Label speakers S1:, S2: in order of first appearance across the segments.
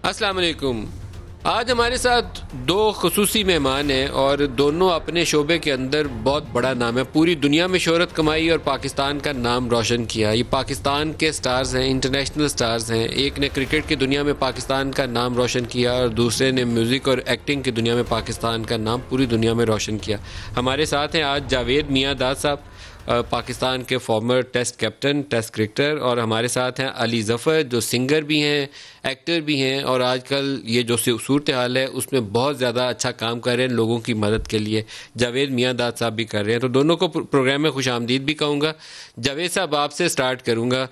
S1: अस्सलाम वालेकुम। आज हमारे साथ दो ख़ुसूसी मेहमान हैं और दोनों अपने शोबे के अंदर बहुत बड़ा नाम है। पूरी दुनिया में शोहरत कमाई और पाकिस्तान का नाम रोशन किया। ये पाकिस्तान के स्टार्स हैं, इंटरनेशनल स्टार्स हैं। एक ने क्रिकेट की दुनिया में पाकिस्तान का नाम रोशन किया और दूसरे ने म्यूज़िक और एक्टिंग की दुनिया में पाकिस्तान का नाम पूरी दुनिया में रोशन किया। हमारे साथ हैं आज जावेद मियांदाद साहब, पाकिस्तान के former test captain, test cricketer, और हमारे साथ हैं अली ज़फ़र जो सिंगर भी हैं, एक्टर भी हैं और आजकल ये जो सूरत हाल है उसमें बहुत ज़्यादा अच्छा काम कर रहे हैं लोगों की मदद के लिए। जावेद मियांदाद साहब भी कर रहे हैं, तो दोनों को प्रोग्राम में खुश आमदीद भी कहूँगा। जावेद साहब, आपसे स्टार्ट करूँगा।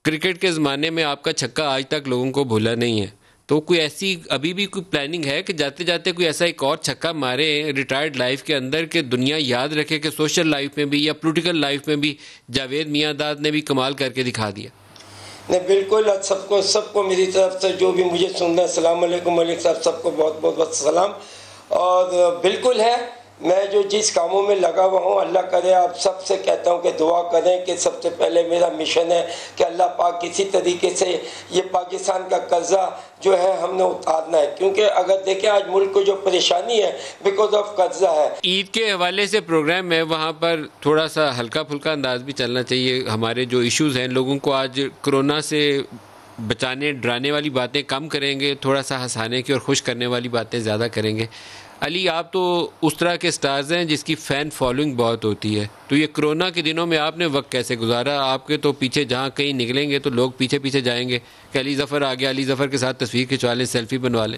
S1: क्रिकेट के ज़माने में आपका छक्का आज तक लोगों को भूला नहीं है, तो कोई ऐसी अभी भी कोई प्लानिंग है कि जाते जाते कोई ऐसा एक और छक्का मारे रिटायर्ड लाइफ के अंदर कि दुनिया याद रखे कि सोशल लाइफ में भी या पॉलिटिकल लाइफ में भी जावेद मियांदाद ने भी कमाल करके दिखा दिया?
S2: नहीं, बिल्कुल। सबको मेरी तरफ से जो भी मुझे सुन रहे हैं, अस्सलाम वालेकुम मलिक साहब, सबको बहुत बहुत सलाम। और बिल्कुल है, मैं जो जिस कामों में लगा हुआ हूँ, अल्लाह करे आप सबसे कहता हूँ कि दुआ करें कि सबसे पहले मेरा मिशन है कि अल्लाह पाक किसी तरीके से ये पाकिस्तान का कर्जा जो है हमने उतारना है, क्योंकि अगर देखें आज मुल्क को जो परेशानी है बिकॉज ऑफ कर्जा है।
S1: ईद के हवाले से प्रोग्राम है, वहाँ पर थोड़ा सा हल्का फुल्का अंदाज भी चलना चाहिए। हमारे जो इश्यूज़ हैं, लोगों को आज कोरोना से बचाने डराने वाली बातें कम करेंगे, थोड़ा सा हंसाने की और खुश करने वाली बातें ज़्यादा करेंगे। अली, आप तो उस तरह के स्टार्स हैं जिसकी फ़ैन फॉलोइंग बहुत होती है, तो ये कोरोना के दिनों में आपने वक्त कैसे गुजारा? आपके तो पीछे जहाँ कहीं निकलेंगे तो लोग पीछे पीछे जाएंगे कि अली ज़फ़र आ गया, अली ज़फ़र के साथ तस्वीर खिंचवा लें, सेल्फी बनवा लें।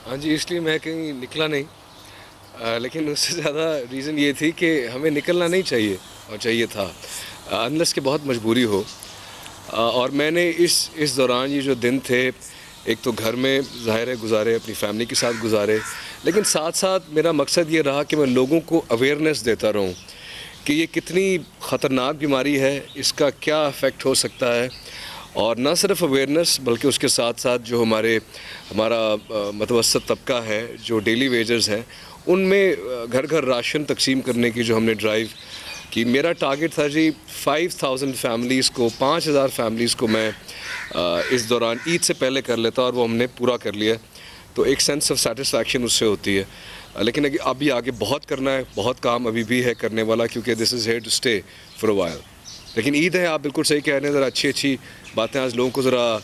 S3: हाँ जी, इसलिए मैं कहीं निकला नहीं, लेकिन उससे ज़्यादा रीज़न ये थी कि हमें निकलना नहीं चाहिए और चाहिए था अनलेस कि बहुत मजबूरी हो। और मैंने इस दौरान ये जो दिन थे, एक तो घर में ज़ाहिर है गुजारे, अपनी फैमिली के साथ गुजारे, लेकिन साथ साथ मेरा मकसद ये रहा कि मैं लोगों को अवेयरनेस देता रहूं कि ये कितनी ख़तरनाक बीमारी है, इसका क्या इफ़ेक्ट हो सकता है। और न सिर्फ अवेयरनेस बल्कि उसके साथ साथ जो हमारा मतवसत तबका है, जो डेली वेजर्स हैं, उनमें घर घर राशन तकसीम करने की जो हमने ड्राइव कि मेरा टारगेट था जी 5000 फैमिलीज़ को, 5000 फैमिलीज़ को मैं इस दौरान ईद से पहले कर लेता और वो हमने पूरा कर लिया। तो एक सेंस ऑफ सेटिस्फैक्शन उससे होती है। लेकिन अभी आगे बहुत करना है, बहुत काम अभी भी है करने वाला, क्योंकि this is here to stay for a while. लेकिन ईद है, आप बिल्कुल सही कह रहे हैं, ज़रा अच्छी बातें आज लोगों को ज़रा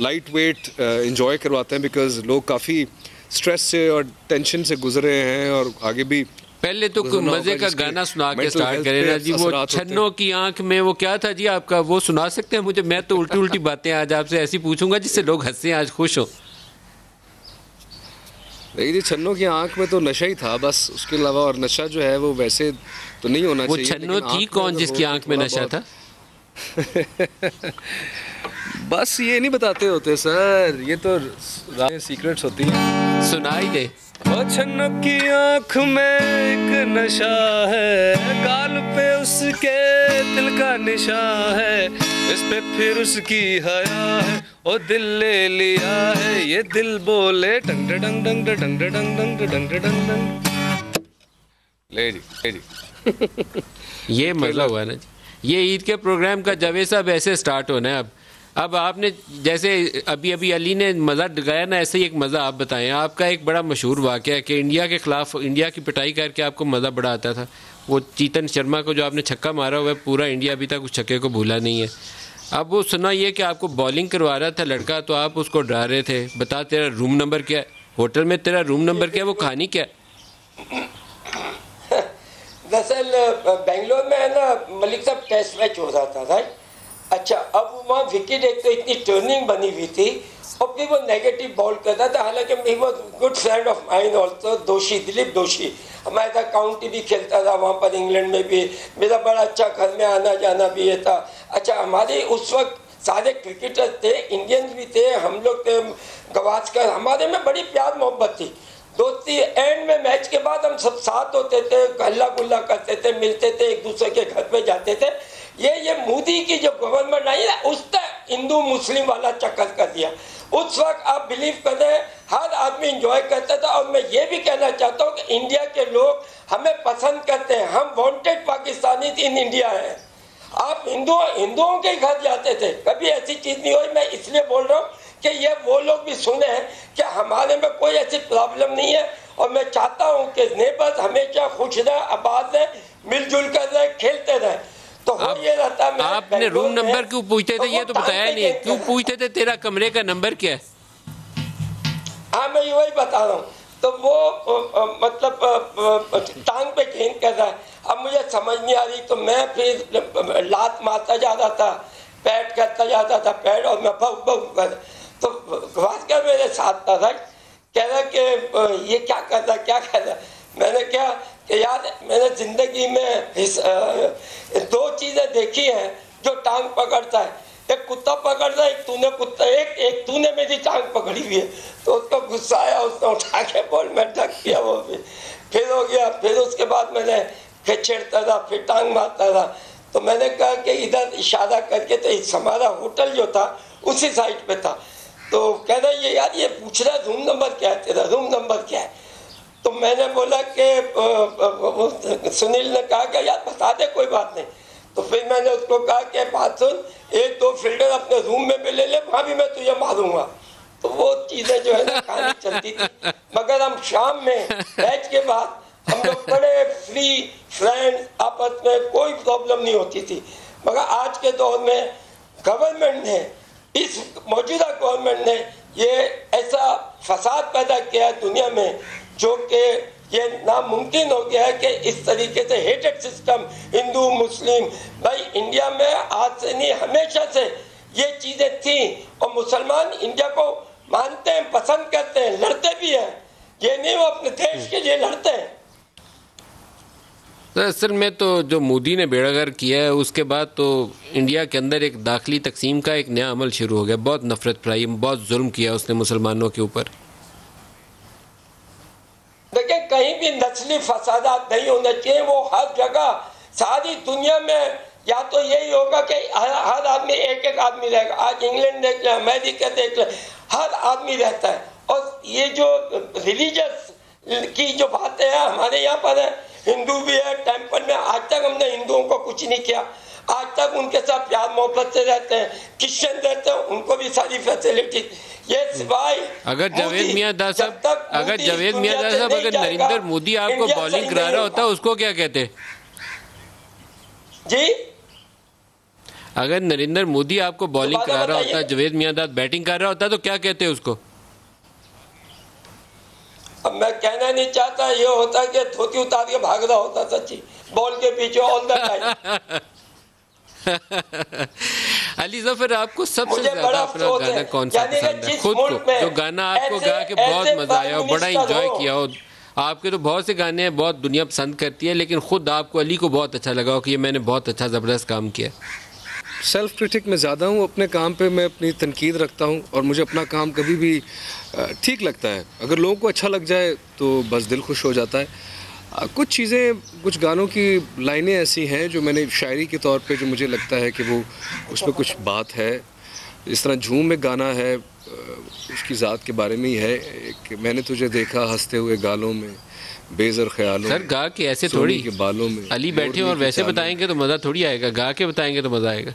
S3: लाइट वेट इंजॉय करवाते हैं, बिकॉज़ लोग काफ़ी स्ट्रेस से और टेंशन से गुजरे हैं और आगे भी।
S1: पहले तो कोई मजे का गाना सुना के स्टार्ट करें ना जी। वो छन्नों की आंख में वो क्या था जी आपका, वो सुना सकते हैं मुझे? मैं तो उल्टी बातें आज आपसे ऐसी पूछूंगा जिससे लोग हंसे, आज खुश हो।
S3: नहीं जी, छन्नों की आंख में तो नशा ही था बस, उसके अलावा और नशा जो है वो वैसे तो नहीं होना चाहिए।
S1: वो छन्नों थी कौन जिसकी आंख में नशा था?
S3: बस ये नहीं बताते होते सर, ये तो सीक्रेट्स होती हैं।
S1: सुनाई दे।
S3: वो छन्नों की आंख में एक नशा है, गाल पे उसके दिल का निशान है, इस पे फिर उसकी हया है, ओ दिल ले लिया है, ये दिल बोले डंग डंग डंग डंग डंग डंग डंग डंग डंग। ले जी
S1: ये मजा हुआ ना जी। ये ईद के प्रोग्राम का जावेद साहब ऐसे स्टार्ट होना है। अब आपने जैसे अभी अली ने मज़ा दिखाया ना, ऐसे ही एक मज़ा आप बताएं। आपका एक बड़ा मशहूर वाक़या है कि इंडिया के ख़िलाफ़, इंडिया की पिटाई करके आपको मज़ा बड़ा आता था। वो चेतन शर्मा को जो आपने छक्का मारा हुआ है, पूरा इंडिया अभी तक उस छक्के को भूला नहीं है। अब वो सुना ये कि आपको बॉलिंग करवा रहा था लड़का, तो आप उसको डरा रहे थे, बता तेरा रूम नंबर क्या है, होटल में तेरा रूम नंबर क्या है, वो कहानी क्या है?
S2: दरअसल बेंगलोर में है ना मलिक साहब, टेस्ट मैच हो रहा था, राइट। अच्छा, अब वहाँ विकेट एक तो इतनी टर्निंग बनी हुई थी और फिर वो नेगेटिव बॉल करता था। हालांकि he was good friend of mine also, दोषी, दिलीप दोषी हमारे साथ काउंटी भी खेलता था वहाँ पर, इंग्लैंड में भी मेरा बड़ा अच्छा घर में आना जाना भी ये था। अच्छा, हमारे उस वक्त सारे क्रिकेटर थे, इंडियंस भी थे, हम लोग थे, गवास्कर, हमारे में बड़ी प्यार मोहब्बत थी, दोस्ती। एंड में मैच के बाद हम सब साथ होते थे, हल्ला गुल्ला करते थे, मिलते थे, एक दूसरे के घर पे जाते थे। ये मोदी की जो गवर्नमेंट आई ना, उसने हिंदू मुस्लिम वाला चक्कर कर दिया। उस वक्त आप बिलीव करें, हर आदमी इंजॉय करता था। और मैं ये भी कहना चाहता हूँ कि इंडिया के लोग हमें पसंद करते हैं, हम वांटेड पाकिस्तानी इन इंडिया हैं। आप हिंदुओं के घर जाते थे, कभी ऐसी चीज नहीं हुई। मैं इसलिए बोल रहा हूँ कि ये वो लोग भी सुने हैं कि हमारे में कोई ऐसी प्रॉब्लम नहीं है, और मैं चाहता हूँ कि नेबर्स हमेशा खुश रहे, आबाद रहे, मिलजुल कर रहे, खेलते रहे। तो ये रहता है।
S1: आपने रूम नंबर क्यों पूछते थे, ये तो बताया नहीं है। क्यों पूछते थे तेरा कमरे का नंबर क्या है?
S2: हाँ, मैं वही बता रहा हूँ। तो वो मतलब टांग पे गेंद कर रहा है। अब मुझे समझ नहीं आ रही, तो मैं फिर लात मारता जाता था, पैड करता जाता था पैड, और मैं भग भग कर। तो भास्कर मेरे साथ था, कह रहा कि ये क्या कर रहा, क्या कर रहा। मैंने क्या कि यार, मैंने जिंदगी में दो चीजें देखी हैं जो टांग पकड़ता है, एक कुत्ता पकड़ता है, एक तूने मेरी टांग पकड़ी हुई है। तो उसको गुस्सा आया, उसने उठा के बॉल में ढक किया, वो भी फिर हो गया। फिर उसके बाद मैंने फिर छेड़ता था, फिर टांग मारता था। तो मैंने कहा कि इधर इशारा करके, तो हमारा होटल जो था उसी साइड पे था। तो कह रहा ये यार, ये पूछ रहा रूम नंबर क्या है तेरा, रूम नंबर क्या है। तो मैंने बोला कि सुनील ने कहा कि यार बता दे, कोई बात नहीं। तो फिर मैंने उसको कहा कि बात सुन, एक दो फील्डर अपने रूम में भी ले ले, वहां भी मैं तुझे मारूंगा। तो वो चीजें जो है ना कहानी चलती थी। मगर हम शाम में मैच के बाद हम लोग बड़े फ्री फ्रेंड्स, आपस में कोई प्रॉब्लम नहीं होती थी। मगर आज के दौर में गवर्नमेंट ने, इस मौजूदा गवर्नमेंट ने ये ऐसा फसाद पैदा किया है दुनिया में, जो कि ये नामुमकिन हो गया है कि इस तरीके से हेटेड सिस्टम, हिंदू मुस्लिम, भाई इंडिया में आज से नहीं, हमेशा से ये चीजें थी। और मुसलमान इंडिया को मानते हैं, पसंद करते हैं, लड़ते भी हैं। ये नहीं वो अपने देश के लिए लड़ते हैं।
S1: तो असल में तो जो मोदी ने बेड़ागर्क किया है, उसके बाद तो इंडिया के अंदर एक दाखिली तकसीम का एक नया अमल शुरू हो गया। बहुत नफरत फैलाई, बहुत जुल्म किया उसने मुसलमानों के ऊपर।
S2: देखिए, कहीं भी नस्ली फसादात नहीं होने चाहिए। वो हर जगह, सारी दुनिया में या तो यही होगा कि हर आदमी एक आदमी रहेगा। आज इंग्लैंड देख ले, अमेरिका देख ले, हर आदमी रहता है। और ये जो रिलीजियस की जो बातें हैं हमारे यहाँ पर है, हिंदू भी है टेम्पल में। आज तक हमने हिंदुओं को कुछ नहीं किया, आज तक उनके साथ प्यार मोहब्बत से रहते हैं। क्रिश्चियन रहते हैं, उनको भी सारी फैसिलिटी। ये सिवाय
S1: अगर जावेद मियां दास साहब, अगर नरेंद्र मोदी आपको बॉलिंग करा रहा होता, उसको क्या कहते
S2: जी?
S1: अगर नरेंद्र मोदी आपको बॉलिंग करा रहा होता, जावेद मियां दास बैटिंग कर रहा होता, तो क्या कहते उसको?
S2: अब मैं कहना नहीं चाहता, ये होता कि धोती उतार के भाग रहा होता सच्ची बॉल के पीछे all the time.
S1: Ali Zafar, आपको सबसे ज्यादा अपना गाना कौन सा पसंद है? खुद को जो गाना आपको गा के बहुत मजा आया और बड़ा इंजॉय किया हो। आपके तो बहुत से गाने हैं, बहुत दुनिया पसंद करती है, लेकिन खुद आपको अली को बहुत अच्छा लगा हो कि ये मैंने बहुत अच्छा ज़बरदस्त काम किया।
S3: सेल्फ क्रिटिक में ज़्यादा हूँ अपने काम पे, मैं अपनी तनकीद रखता हूँ और मुझे अपना काम कभी भी ठीक लगता है। अगर लोगों को अच्छा लग जाए तो बस दिल खुश हो जाता है। कुछ चीज़ें, कुछ गानों की लाइनें ऐसी हैं जो मैंने शायरी के तौर पे, जो मुझे लगता है कि वो उसमें कुछ बात है। इस तरह झूम एक गाना है, उसकी ज़ात के बारे में ही है कि मैंने तुझे देखा हंसते हुए गालों में, बेज़र ख्यालों
S1: सर गा के ऐसे थोड़ी
S3: के बालों में।
S1: अली बैठे और वैसे बताएंगे तो मज़ा थोड़ी आएगा, गा के बताएंगे तो मज़ा आएगा।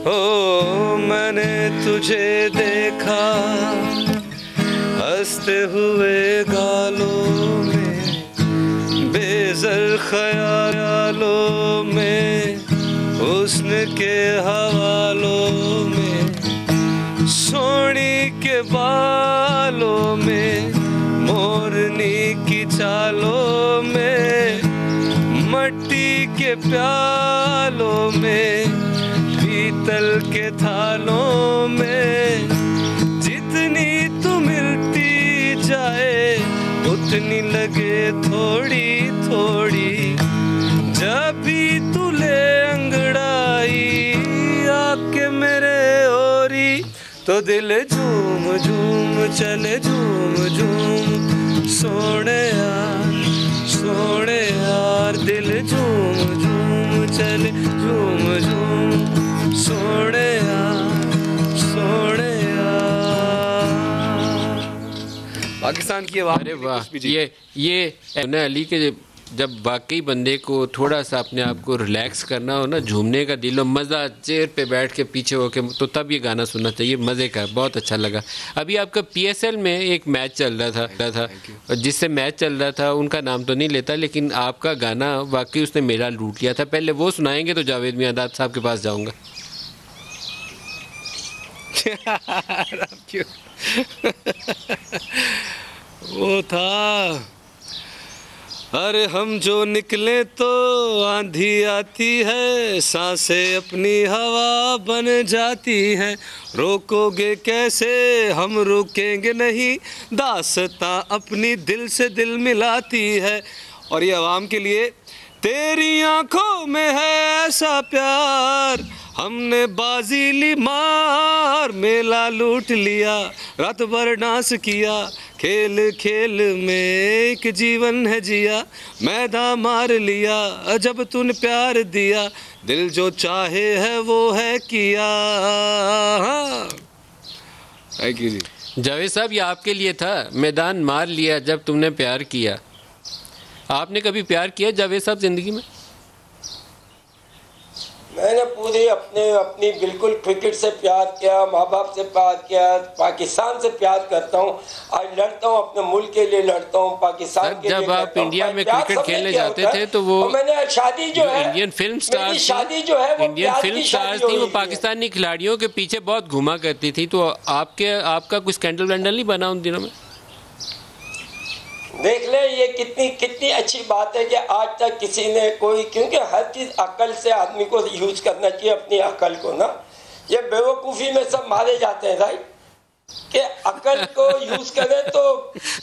S3: ओ मैंने तुझे देखा हंसते हुए गालों में, बेज़र ख्यालों में, हुस्न के हवालों में, सोनी के बालों में, मोरनी की चालों में, मट्टी के प्यालों में, पीतल के थालों में। जितनी तू मिलती जाए उतनी लगे थोड़ी थोड़ी, जब भी तू ले अंगड़ाई आके मेरे ओरी, तो दिल झूम झूम चले झूम झूम, सोने यार दिल झूम झूम चले झूम झूम, सोने यार। पाकिस्तान की आवाम
S1: अरे
S3: के लिए
S1: वाह,
S3: कुछ भी जी।
S1: ये ना अली के जब वाकई बंदे को थोड़ा सा अपने आप को रिलैक्स करना हो ना, झूमने का दिल हो, मज़ा चेयर पे बैठ के पीछे होके, तो तब ये गाना सुनना चाहिए। मज़े का, बहुत अच्छा लगा। अभी आपका PSL में एक मैच चल रहा था और जिससे मैच चल रहा था उनका नाम तो नहीं लेता, लेकिन आपका गाना वाकई उसने मेरा लूट लिया था। पहले वो सुनाएंगे तो जावेद मियांदाद साहब के पास जाऊँगा।
S3: वो था, अरे हम जो निकले तो आंधी आती है, सांसें अपनी हवा बन जाती है, रोकोगे कैसे, हम रुकेंगे नहीं, दास्तां अपनी दिल से दिल मिलाती है। और ये आवाम के लिए, तेरी आंखों में है ऐसा प्यार, हमने बाजी ली मार, मेला लूट लिया, रात भर डांस किया, खेल खेल में एक जीवन है जिया, मैदान मार लिया जब तूने प्यार दिया, दिल जो चाहे है वो है किया। थैंक यू जी।
S1: जावेद साहब, ये आपके लिए था, मैदान मार लिया जब तुमने प्यार किया। आपने कभी प्यार किया जावेद साहब ज़िंदगी में?
S2: मैंने पूरी अपनी बिल्कुल क्रिकेट से प्यार किया, माँ बाप से प्यार किया, पाकिस्तान से प्यार करता हूँ, आज लड़ता हूँ, अपने मुल्क के लिए लड़ता हूँ, पाकिस्तान के लिए।
S1: जब आप इंडिया में क्रिकेट खेलने जाते थे तो वो
S2: मैंने शादी जो है,
S1: इंडियन फिल्म स्टार्स,
S2: शादी जो है वो
S1: इंडियन फिल्म स्टार्स थी, वो पाकिस्तानी खिलाड़ियों के पीछे बहुत घुमा करती थी। तो आपका कुछ स्कैंडल वैंडल नहीं बना उन दिनों में?
S2: देख ले, ये कितनी अच्छी बात है कि आज तक किसी ने कोई, क्योंकि हर चीज़ अकल से आदमी को यूज करना चाहिए, अपनी अकल को ना। ये बेवकूफ़ी में सब मारे जाते हैं राइट, कि अकल को यूज करें तो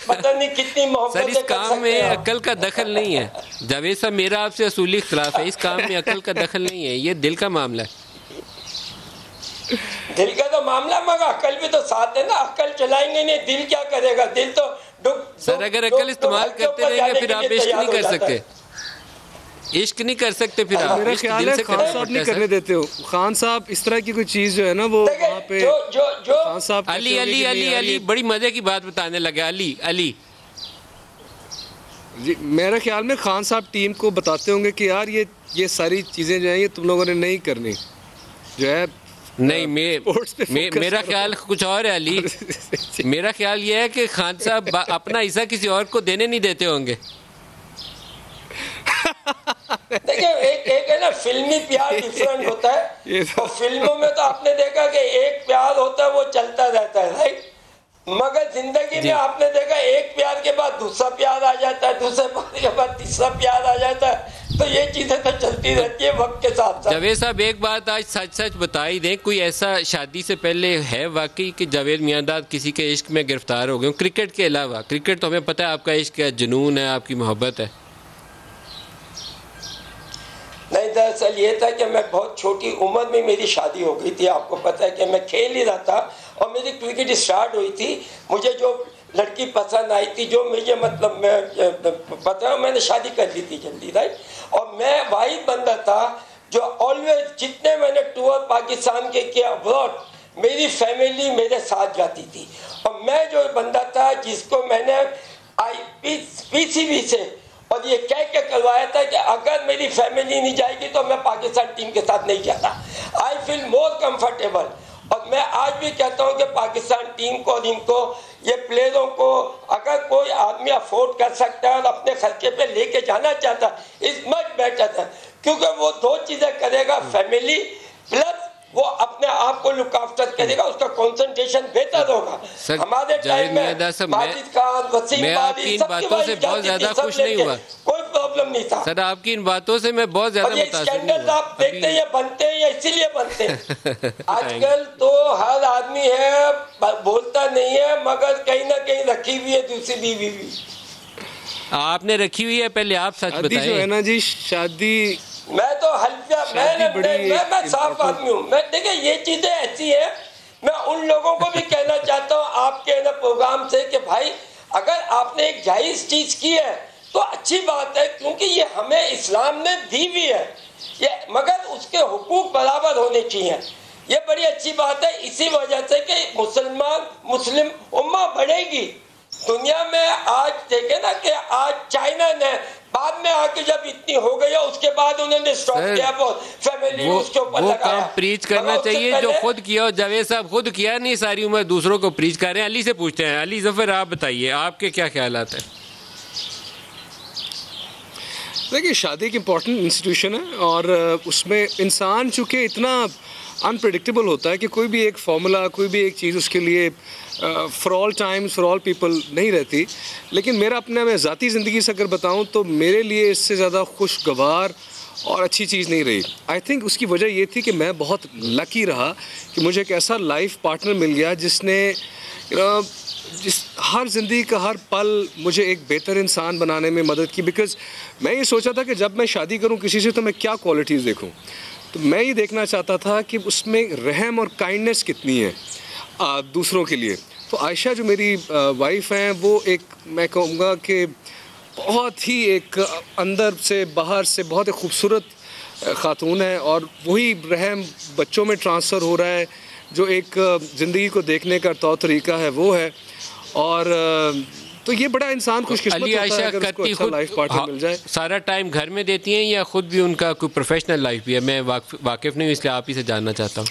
S2: पता नहीं कितनी मोहब्बत।
S1: सर, इस काम में अकल का दखल नहीं है जावेद साहब, मेरा आपसे असूली इख्तिलाफ है। इस काम में अकल का दखल नहीं है, ये दिल का मामला है।
S2: दिल का तो मामला, मगर अकल भी तो साथ है ना। अकल चलाएंगे नहीं, दिल क्या करेगा? दिल तो
S1: सर, अगर अकल इस्तेमाल करते रहेंगे फिर आप इश्क नहीं कर सकते, इश्क नहीं कर सकते फिर आप।
S3: मेरा ख्याल है खान साहब नहीं करने देते हो। खान साहब इस तरह की कोई चीज़ जो है ना, वो वहाँ पे खान साहब
S1: अली बड़ी मजे की बात बताने लगे। अली
S3: जी, मेरे ख्याल में खान साहब टीम को बताते होंगे कि यार ये सारी चीज़ें जो हैं ये तुम लोगों ने नहीं करनी, जो है
S1: नहीं। मेरा ख्याल कुछ और है अली। मेरा ख्याल ये है कि खान साहब अपना हिस्सा किसी और को देने नहीं देते होंगे।
S2: देखिए, एक है ना, फिल्मी प्यार डिफरेंट होता है, और फिल्मों में तो आपने देखा कि एक प्यार होता है वो चलता रहता है राइट, मगर जिंदगी में आपने देखा एक प्यार के बाद दूसरा प्यार आ जाता है, दूसरे प्यार के बाद तीसरा प्यार आ जाता है, तो ये चीजें तो चलती रहती है वक्त के साथ साथ।
S1: जावेद साहब, एक बात आज सच बता ही दें, कोई ऐसा शादी से पहले है वाकई कि जावेद मियांदाद किसी के इश्क में गिरफ्तार हो गए? क्रिकेट के अलावा, क्रिकेट तो हमें पता है आपका इश्क है, जुनून है, आपकी मोहब्बत है।
S2: नहीं, दरअसल ये था कि मैं बहुत छोटी उम्र में मेरी शादी हो गई थी। आपको पता है कि मैं खेल ही रहा था और मेरी क्रिकेट स्टार्ट हुई थी। मुझे जो लड़की पसंद आई थी, जो मुझे मतलब मैं पता है, मैंने शादी कर ली थी जल्दी राइट। और मैं वाहिद बंदा था जो ऑलवेज, जितने मैंने टूर पाकिस्तान के किया अब्रॉड, मेरी फैमिली मेरे साथ जाती थी। और मैं जो बंदा था जिसको मैंने PCB से और ये कह के करवाया था कि अगर मेरी फैमिली नहीं जाएगी तो मैं पाकिस्तान टीम के साथ नहीं जाता। I feel more comfortable. और मैं आज भी कहता हूं कि पाकिस्तान टीम को और इनको, ये प्लेयरों को, अगर कोई आदमी अफोर्ड कर सकता है और अपने खर्चे पे लेके जाना चाहता है, इज मच बेटर है, क्योंकि वो दो चीजें करेगा, फैमिली प्लस वो अपने आप को लुक आफ्टर करेगा, उसका कंसंट्रेशन बेहतर होगा। हमारे टाइम में माजिद खान, वसीम बारी,
S1: इन बातों से बहुत ज्यादा खुश नहीं हुआ,
S2: कोई प्रॉब्लम नहीं था
S1: सर। आपकी इन बातों से मैं बहुत ज्यादा मुतासिर नहीं हुआ।
S2: आप देखते हैं बनते हैं या इसीलिए बनते हैं। आजकल तो हर आदमी है, बोलता नहीं है, मगर कहीं ना कहीं रखी हुई है दूसरी बीवी भी।
S1: आपने रखी हुई है? पहले आप सच बताएं।
S3: जो है ना जी, शादी,
S2: मैं तो हल्का, मैं साफ आदमी हूँ। मैं देखिए, ये चीजें ऐसी है, मैं उन लोगों को भी कहना चाहता हूँ आपके ना प्रोग्राम से कि भाई, अगर आपने एक जायज चीज की है तो अच्छी बात है, क्योंकि ये हमें इस्लाम ने दी हुई है ये, मगर उसके हुकूक बराबर होने चाहिए। ये बड़ी अच्छी बात है, इसी वजह से कि मुस्लिम उम्मा बढ़ेगी दुनिया में आज देखे ना कि आज चाइना ने बाद में आके जब इतनी हो गई उसके बाद उन्होंने स्टॉप किया, बहुत फैमिली उसके ऊपर
S1: वो
S2: लगाया।
S1: काम प्रीच करना चाहिए जो खुद किया हो। जावेद साहब खुद किया नहीं, सारी उम्र दूसरों को प्रीच कर रहे हैं। अली से पूछते हैं। अली ज़फ़र, आप बताइए आपके क्या ख्यालात हैं?
S3: देखिए, शादी एक इम्पॉर्टेंट इंस्टीट्यूशन है और उसमें इंसान चूँकि इतना अनप्रेडिक्टेबल होता है कि कोई भी एक फार्मूला, कोई भी एक चीज़ उसके लिए for all times for all people नहीं रहती। लेकिन मेरा अपने मैं ज़ाती ज़िंदगी से अगर बताऊं तो मेरे लिए इससे ज़्यादा खुशगवार और अच्छी चीज़ नहीं रही। आई थिंक उसकी वजह ये थी कि मैं बहुत लकी रहा कि मुझे एक ऐसा लाइफ पार्टनर मिल गया जिसने जिस हर ज़िंदगी का हर पल मुझे एक बेहतर इंसान बनाने में मदद की। बिकॉज़ मैं ये सोचा था कि जब मैं शादी करूं किसी से तो मैं क्या क्वालिटीज़ देखूं, तो मैं ये देखना चाहता था कि उसमें रहम और काइंडनेस कितनी है दूसरों के लिए। तो आयशा जो मेरी वाइफ़ हैं वो एक, मैं कहूँगा कि बहुत ही एक अंदर से बाहर से बहुत ही खूबसूरत ख़ातून है और वही रहम बच्चों में ट्रांसफ़र हो रहा है जो एक ज़िंदगी को देखने का तौर तरीका है वो है। और तो ये बड़ा इंसान खुशकिस्मत होता है अगर उसको अच्छा लाइफ पार्टनर मिल जाए।
S1: सारा टाइम घर में देती हैं या खुद भी उनका कोई प्रोफेशनल लाइफ भी है? मैं वाकिफ़ नहीं हूँ इसलिए आप ही से जानना चाहता हूँ।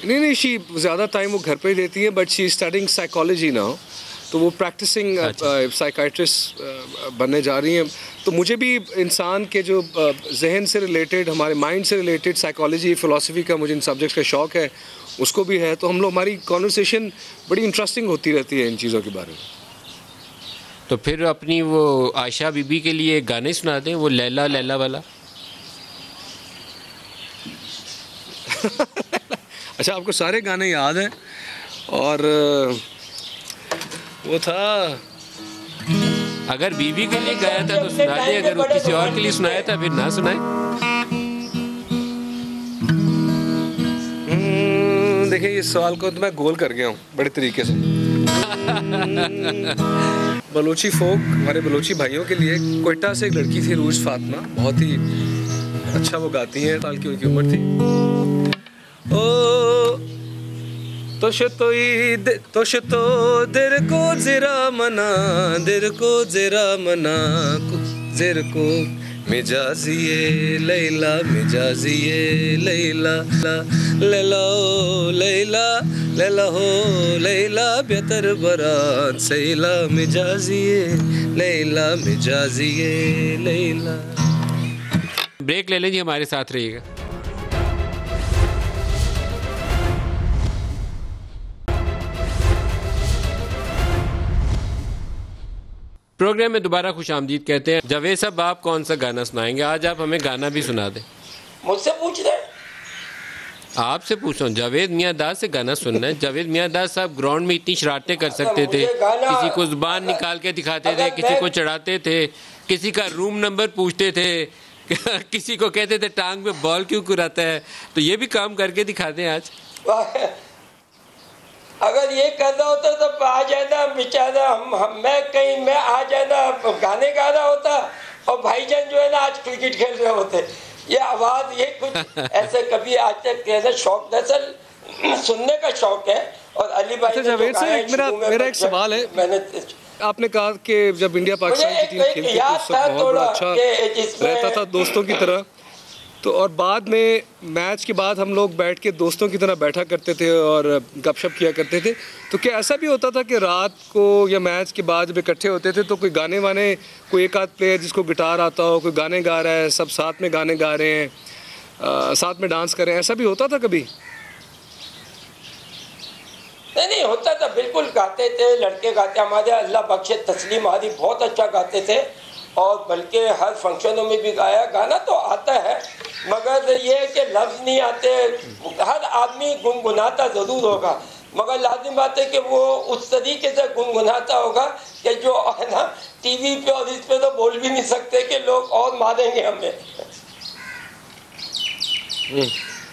S3: नहीं, शी ज़्यादा टाइम वो घर पे ही देती है, but she studying psychology now, तो वो प्रैक्टिसिंग साइकाइट्रिस्ट बनने जा रही हैं। तो मुझे भी इंसान के जो जहन से रिलेटेड, हमारे माइंड से रिलेटेड साइकोलॉजी फ़िलासफ़ी का मुझे इन सब्जेक्ट्स का शौक़ है, उसको भी है। तो हम लोग, हमारी कॉन्वर्सेशन बड़ी इंटरेस्टिंग होती रहती है इन चीज़ों के बारे में।
S1: तो फिर अपनी वो आयशा बीबी के लिए गाने सुना दें, वो लैला लैला वाला।
S3: अच्छा, आपको सारे गाने याद हैं? और वो था,
S1: अगर बीबी के लिए गाया था तो सुना दे, अगर वो किसी और के लिए सुनाया था फिर ना सुनाए।
S3: देखिए, इस सवाल को तो मैं गोल कर गया हूँ बड़े तरीके से। बलोची फोक, हमारे बलोची भाइयों के लिए, कोयटा से एक लड़की थी रूज फातिमा, बहुत ही अच्छा वो गाती हैं, साल की उनकी उम्र थी। ओ तो दिर को ज़रा मना, दिर को ज़रा मना, दिर को मिजाजिए लैला, मिजाजिए लैला, लैला ओ लैला, लैला हो लैला, बेहतर बरात सैला, मिजाजिए लैला, मिजाजिए लैला।
S1: ब्रेक ले लीजिए, हमारे साथ रहिएगा। प्रोग्राम में दोबारा खुश आमदीद कहते हैं। जावेद साहब, आप कौन सा गाना सुनाएंगे? आज आप हमें गाना भी सुना दें।
S2: मुझसे पूछ रहे?
S1: आपसे पूछ रहा हूँ। जावेद मियाँ दास से गाना सुनना है। जावेद मियाँ दास साहब ग्राउंड में इतनी शरारतें कर सकते थे, किसी को जुबान निकाल के दिखाते थे, किसी को चढ़ाते थे, किसी का रूम नंबर पूछते थे, किसी को कहते थे टांग पे बॉल क्यों कुराता है। तो ये भी काम करके दिखाते हैं आज।
S2: अगर ये करना होता तो आ जाना बेचारा, मैं आ जाना गाने गा रहा होता और भाईजान जो है ना आज क्रिकेट खेल रहे होते। ये आवाज़, ये कुछ ऐसे कभी आज तक कैसे शौक, दरअसल सुनने का शौक है। और अली भाई
S3: जावेद साहब, मेरा एक सवाल है। मैंने आपने कहा कि जब इंडिया पाकिस्तान की टीम खेलती थी उस वक्त बहुत बड़ा अच्छा रहता था दोस्तों की तरह, तो और बाद में मैच के बाद हम लोग बैठ के दोस्तों की तरह बैठा करते थे और गपशप किया करते थे। तो क्या ऐसा भी होता था कि रात को या मैच के बाद जब इकट्ठे होते थे तो कोई गाने वाने, कोई एक आध प्लेयर जिसको गिटार आता हो, कोई गाने गा रहा है, सब साथ में गाने गा रहे हैं, साथ में डांस कर रहे हैं, ऐसा भी होता था कभी?
S2: नहीं होता था, बिल्कुल गाते थे, लड़के गाते। हमारे अल्लाह बख्शे तस्लीम आदि बहुत अच्छा गाते थे और बल्कि हर फंक्शनों में भी गाया। गाना तो आता है मगर ये है कि लफ्ज़ नहीं आते। हर आदमी गुनगुनाता ज़रूर होगा मगर लाजिम बात है कि वो उस तरीके से गुनगुनाता होगा कि जो है ना टीवी पे और इस पे तो बोल भी नहीं सकते कि लोग और मारेंगे हमें।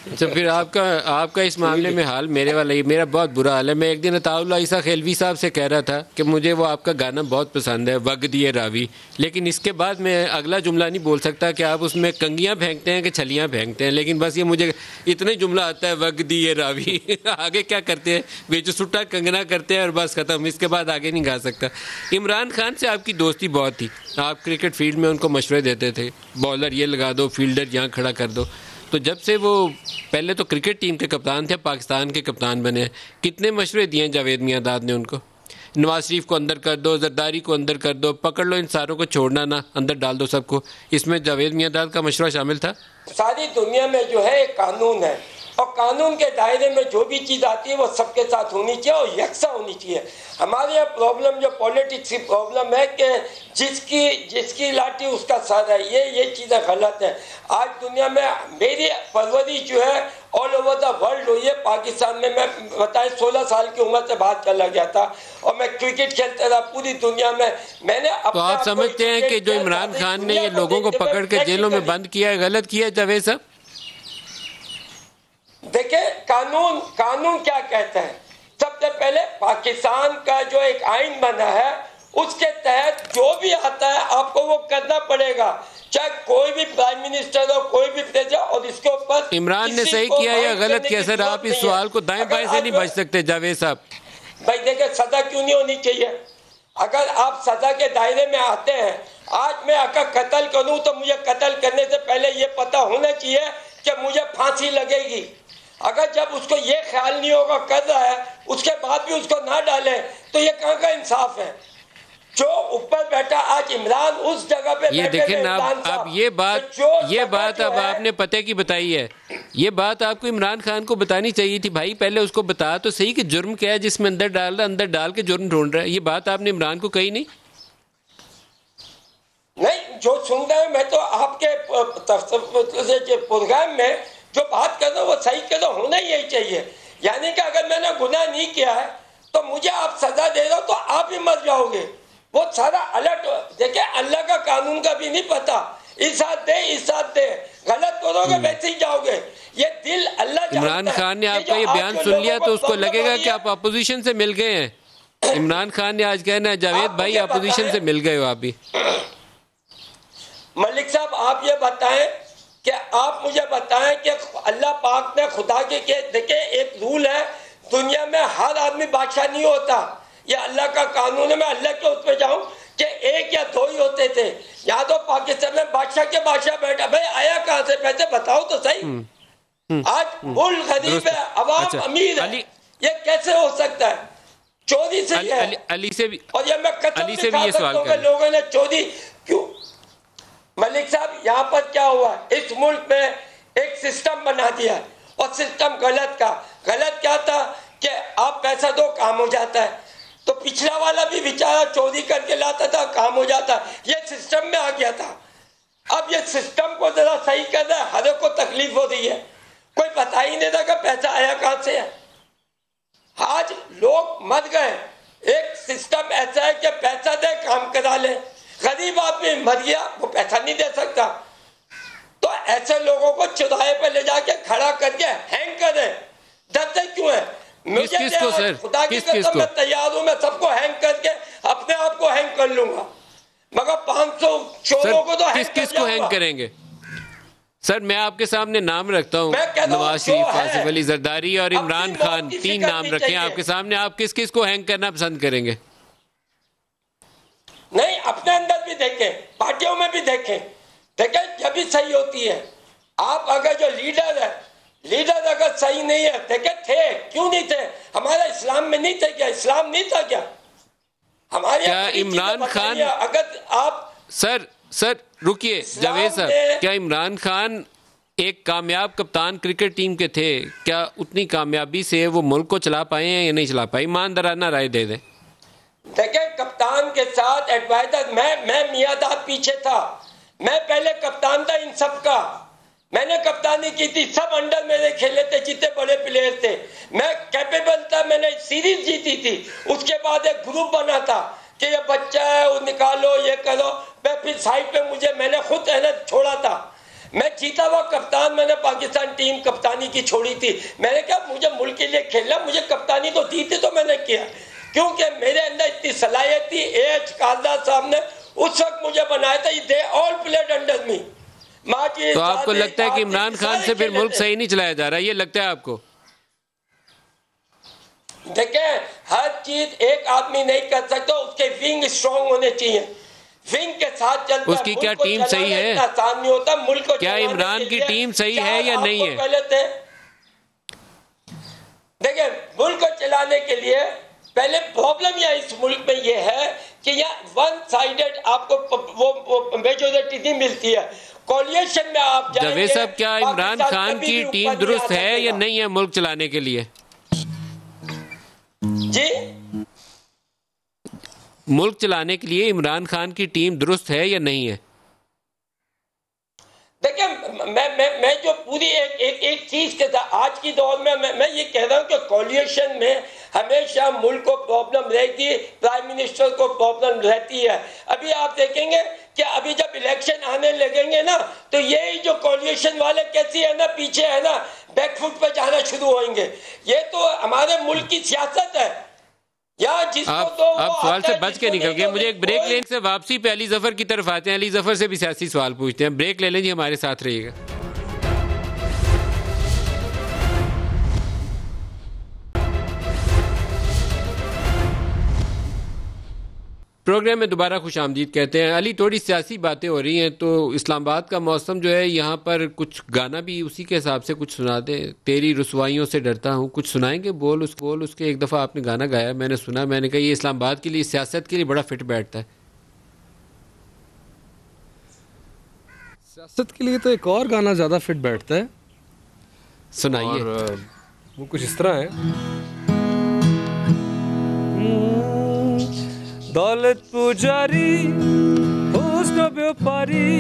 S1: अच्छा, फिर आपका इस मामले में हाल मेरे वाला ही, मेरा बहुत बुरा हाल है। मैं एक दिन अताउल्लाह ईसा खेलवी साहब से कह रहा था कि मुझे वो आपका गाना बहुत पसंद है, वग दिए रावी, लेकिन इसके बाद मैं अगला जुमला नहीं बोल सकता कि आप उसमें कंगियाँ फेंकते हैं कि छलियाँ फेंकते हैं, लेकिन बस ये मुझे इतना जुमला आता है, वग दिए रावी। आगे क्या करते हैं, बेचो सुट्टा कंगना करते हैं और बस ख़त्म, इसके बाद आगे नहीं गा सकता। इमरान खान से आपकी दोस्ती बहुत थी, आप क्रिकेट फील्ड में उनको मशवरे देते थे, बॉलर ये लगा दो, फील्डर यहाँ खड़ा कर दो। तो जब से वो पहले तो क्रिकेट टीम के कप्तान थे, पाकिस्तान के कप्तान बने, कितने मशवरे दिए जावेद मियांदाद ने उनको, नवाज शरीफ को अंदर कर दो, जरदारी को अंदर कर दो, पकड़ लो इन सारों को, छोड़ना ना, अंदर डाल दो सबको। इसमें जावेद मियांदाद का मशवरा शामिल था।
S2: सारी दुनिया में जो है एक कानून है और कानून के दायरे में जो भी चीज़ आती है वो सबके साथ होनी चाहिए और यकसा होनी चाहिए। हमारे यहाँ प्रॉब्लम जो पॉलिटिक्स की प्रॉब्लम है कि जिसकी लाठी उसका सर है, ये चीज़ें गलत है। आज दुनिया में मेरी परवरिश जो है ऑल ओवर द वर्ल्ड हुई है। पाकिस्तान में मैं बताएं 16 साल की उम्र से बाहर चला गया था और मैं क्रिकेट खेलता रहा पूरी दुनिया में। मैंने
S1: तो आप समझते हैं कि जो इमरान खान ने ये लोगों को पकड़ के जेलों में बंद किया है, गलत किया है जावेद साहब?
S2: देखिए कानून क्या कहता है, सबसे पहले पाकिस्तान का जो एक आइन बना है उसके तहत जो भी आता है आपको वो करना पड़ेगा, चाहे कोई भी प्राइम मिनिस्टर हो, कोई भी प्रेसिडेंट, और इसके ऊपर
S1: इमरान ने सही किया या गलत किया? सर आप इस सवाल को दाएं बाएं से नहीं बच सकते जावेद साहब।
S2: भाई देखिए सजा क्यों नहीं होनी चाहिए? अगर आप सजा के दायरे में आते हैं, आज मैं अगर कत्ल करूं तो मुझे कत्ल करने से पहले ये पता होना चाहिए कि मुझे फांसी लगेगी। अगर जब उसको ये ख्याल नहीं होगा कर रहा है उसके बाद भी उसको ना डाले तो ये कहाँ का इंसाफ है? जो ऊपर बैठा आज इमरान उस जगह पे
S1: ये देखें ना, अब ये बात अब आपने पते की बताई है, ये बात आपको इमरान खान को बतानी चाहिए थी भाई, पहले उसको बता तो सही कि जुर्म क्या है जिसमें अंदर डाल रहा है, अंदर डाल के जुर्म ढूंढ रहा है। ये बात आपने इमरान को कही नहीं?
S2: नहीं, जो सुन रहे हैं, मैं तो आपके प्रोग्राम में जो बात कर रहा हूँ वो सही कर रहा, होना यही चाहिए। यानी कि अगर मैंने गुनाह नहीं किया है तो मुझे आप सजा दे रहे हो तो आप ही मर जाओगे, वो सारा अलर्ट। देखिए अल्लाह का कानून का भी नहीं पता, इस साथ दे, गलत करोगे वैसे ही जाओगे। ये दिल अल्लाह जानता है।
S1: इमरान खान ने आपका ये बयान सुन लिया तो उसको लगेगा कि आप अपोजिशन से मिल गए हैं। इमरान खान ने आज कहना है जावेद भाई अपोजिशन से मिल गए हो आप भी।
S2: मलिक साहब आप ये बताएं कि आप मुझे बताएं कि अल्लाह पाक ने खुदा के देखिए एक रूल है दुनिया में, हर आदमी बादशाह नहीं होता, ये अल्लाह का कानून है। मैं अल्लाह के उस पर जाऊं कि एक या दो ही होते थे, यहाँ तो पाकिस्तान में बादशाह के बादशाह बैठा, भाई आया कहाँ से पैसे बताओ तो सही। आज मुल्क गरीब है, अवाम अमीर है, ये कैसे हो सकता है? चोरी से
S1: अली से भी,
S2: और ये मैं
S1: अली से भी ये सवाल कर,
S2: लोगों ने चोरी क्यों? मलिक साहब यहाँ पर क्या हुआ, इस मुल्क में एक सिस्टम बना दिया और सिस्टम गलत क्या था कि आप पैसा दो काम हो जाता है, तो पिछला वाला भी बेचारा चोरी करके लाता था काम हो जाता, ये सिस्टम में आ गया था। अब ये सिस्टम को जरा सही कर रहा है, हर एक को तकलीफ हो रही है, कोई बता ही नहीं रहा कि पैसा आया कहां से है। आज लोग मर गए, एक सिस्टम ऐसा है कि पैसा दे काम करा ले, गरीब आदमी मर गया वो पैसा नहीं दे सकता, तो ऐसे लोगों को चौराहे पे ले जाके खड़ा करके हैंग करे, डरते क्यों है? मुझे खुदा की कसम मैं तैयार हूं, मैं सबको हैंग करके अपने आप को हैंग कर लूंगा, मगर 500 चोरों को तो
S1: किसको हैंग करेंगे? सर मैं आपके सामने नाम रखता हूँ, नवाज शरीफ, आसिफ अली जरदारी और इमरान खान, 3 नाम रखे आपके सामने, आप किस को हैंग करना पसंद करेंगे?
S2: नहीं, अपने अंदर भी देखें, पार्टियों में भी देखें जब भी सही होती है। आप अगर जो लीडर अगर सही नहीं है, देखे थे क्यों नहीं थे? हमारा इस्लाम में नहीं थे क्या? इस्लाम नहीं था क्या हमारे?
S1: क्या इमरान खान,
S2: अगर आप
S1: सर रुकिए जावेद साहब, क्या इमरान खान एक कामयाब कप्तान क्रिकेट टीम के थे? क्या उतनी कामयाबी से वो मुल्क को चला पाए हैं या नहीं चला पाए? ईमानदाराना राय दे दें।
S2: देखिए कप्तान के साथ एडवाइजर, मैं मियांदाद पीछे था, मैं पहले कप्तान था इन सब का, मैंने कप्तानी की थी, सब अंडर मेरे खेले थे, जितने बड़े प्लेयर थे, मैं कैपेबल था, मैंने सीरीज जीती थी। उसके बाद एक ग्रुप बना था कि ये बच्चा है वो निकालो, ये करो, मैं फिर साइड पे मैंने खुद छोड़ा था। मैं जीता हुआ कप्तान, मैंने पाकिस्तान टीम कप्तानी की छोड़ी थी। मैंने कहा मुझे मुल्क के लिए खेलना, मुझे कप्तानी तो दी थी तो मैंने किया, क्योंकि मेरे अंदर इतनी सलाहियत थी। एच कालदार साहब ने उस वक्त मुझे बनाया था, दे ऑल प्लेड अंडर मी।
S1: तो आपको लगता है कि इमरान खान से फिर मुल्क सही नहीं चलाया जा रहा, ये लगता है आपको?
S2: देखें, हर चीज एक आदमी नहीं कर सकता, उसके विंग स्ट्रॉन्ग होने चाहिए, विंग के साथ चलता।
S1: उसकी क्या टीम सही है?
S2: आसान नहीं होता मुल्क को।
S1: क्या इमरान की टीम सही है या नहीं है?
S2: पहले थे, देखिए, मुल्क को चलाने के लिए पहले प्रॉब्लम या इस मुल्क में ये है कि यहाँ वन साइडेड आपको वो मेजोरिटी नहीं मिलती है। कोलिएशन में आप जाएंगे।
S1: जावेद साहब, क्या इमरान खान की टीम दुरुस्त है या नहीं है मुल्क चलाने के लिए?
S2: जी,
S1: मुल्क चलाने के लिए इमरान खान की टीम दुरुस्त है या नहीं है?
S2: देखिए, मैं जो पूरी एक चीज के साथ आज की दौर में मैं ये कह रहा हूँ कि कोलिएशन में हमेशा मुल्क को प्रॉब्लम रहेगी, प्राइम मिनिस्टर को प्रॉब्लम रहती है। अभी आप देखेंगे कि अभी जब इलेक्शन आने लगेंगे ना, तो यही जो कोलिएशन वाले कैसी है ना, पीछे है ना, बैकफुट पे जाना शुरू होंगे। ये तो हमारे मुल्क की सियासत है।
S1: आप सवाल से बच के निकल गए। मुझे एक ब्रेक लेने से वापसी पे अली जफर की तरफ आते हैं। अली जफर से भी सियासी सवाल पूछते हैं। ब्रेक ले लें जी, हमारे साथ रहिएगा। प्रोग्राम में दोबारा खुश आमदीद कहते हैं। अली, थोड़ी सियासी बातें हो रही हैं, तो इस्लामाबाद का मौसम जो है, यहाँ पर कुछ गाना भी उसी के हिसाब से कुछ सुना दे। तेरी रुसवाइयों से डरता हूँ, कुछ सुनाएंगे? बोल उसके एक दफ़ा आपने गाना गाया, मैंने सुना, मैंने कहा ये इस्लामाबाद के लिए, सियासत के लिए बड़ा फिट बैठता है।
S3: सियासत के लिए तो एक और गाना ज़्यादा फिट बैठता है,
S1: सुनाइए।
S3: वो कुछ इस तरह है। दौलत पुजारी, हुस्न व्यापारी,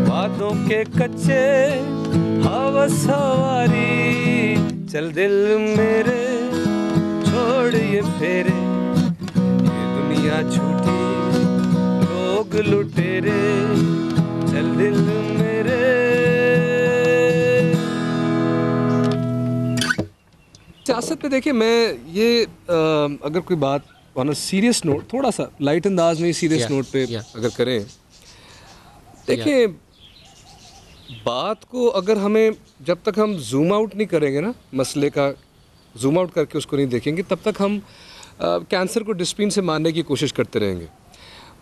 S3: बातों के कच्चे हवा सवारी, चल दिल मेरे छोड़ ये फेरे, ये दुनिया झूठी लोग लुटेरे, चल दिल मेरे। सियासत पे देखिए, मैं ये अगर कोई बात ऑन अ सीरियस नोट, थोड़ा सा लाइट अंदाज में सीरियस नोट पे अगर करें, देखिए, बात को अगर हमें, जब तक हम जूम आउट नहीं करेंगे ना, मसले का जूम आउट करके उसको नहीं देखेंगे, तब तक हम कैंसर को डिस्पिन से मारने की कोशिश करते रहेंगे।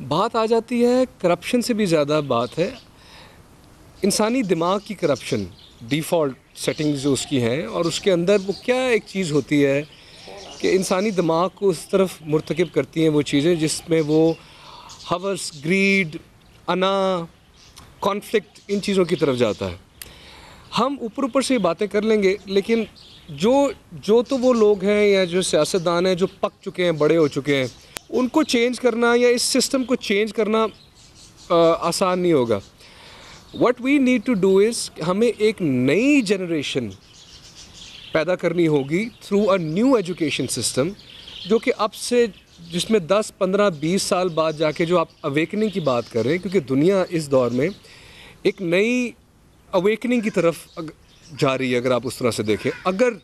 S3: बात आ जाती है करप्शन से भी ज़्यादा बात है इंसानी दिमाग की करप्शन, डिफ़ॉल्ट सेटिंग्स जो उसकी हैं, और उसके अंदर वो क्या एक चीज़ होती है कि इंसानी दिमाग को उस तरफ मुर्तकिब करती हैं वो चीज़ें जिसमें वो हवस, ग्रीड, अना, कॉन्फ्लिक्ट, इन चीज़ों की तरफ जाता है। हम ऊपर से बातें कर लेंगे, लेकिन जो तो वो लोग हैं या जो सियासतदान हैं जो पक चुके हैं, बड़े हो चुके हैं, उनको चेंज करना या इस सिस्टम को चेंज करना आसान नहीं होगा। What we need to do is, हमें एक नई जनरेशन पैदा करनी होगी through a new education system, जो कि अब से, जिसमें 10, 15, 20 साल बाद जाके जो आप अवेकनिंग की बात कर रहे हैं, क्योंकि दुनिया इस दौर में एक नई अवेकनिंग की तरफ जा रही है। अगर आप उस तरह से देखें, अगर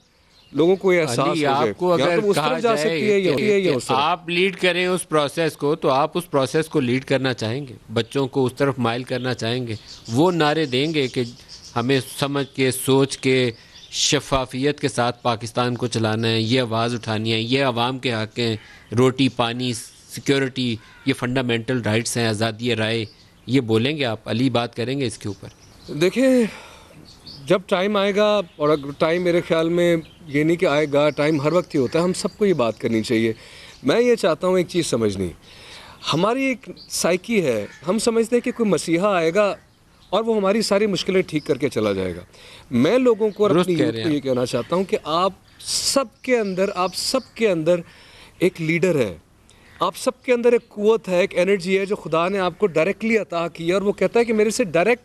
S3: लोगों को ये एहसास हो जाए,
S1: आपको अगर
S3: तो उस तरफ जा सकती है या उस तरफ।
S1: आप लीड करें उस प्रोसेस को, तो आप उस प्रोसेस को लीड करना चाहेंगे, बच्चों को उस तरफ माइल करना चाहेंगे, वो नारे देंगे कि हमें समझ के, सोच के, शफाफियत के साथ पाकिस्तान को चलाना है, ये आवाज़ उठानी है, ये आवाम के हक़ हैं, रोटी, पानी, सिक्योरिटी, ये फंडामेंटल राइट्स हैं, आज़ादी राय, ये बोलेंगे आप? अली बात करेंगे इसके ऊपर?
S3: देखिए, जब टाइम आएगा, और अगर टाइम मेरे ख्याल में ये नहीं कि आएगा, टाइम हर वक्त ही होता है, हम सबको ये बात करनी चाहिए। मैं ये चाहता हूँ एक चीज़ समझनी, हमारी एक साइकी है, हम समझते हैं कि कोई मसीहा आएगा और वो हमारी सारी मुश्किलें ठीक करके चला जाएगा। मैं लोगों को और अपनी यूथ को ये कहना चाहता हूँ कि आप सबके अंदर एक लीडर है, आप सबके अंदर एक क़ुव्वत है, एक एनर्जी है जो खुदा ने आपको डायरेक्टली अता की है, और वो कहता है कि मेरे से डायरेक्ट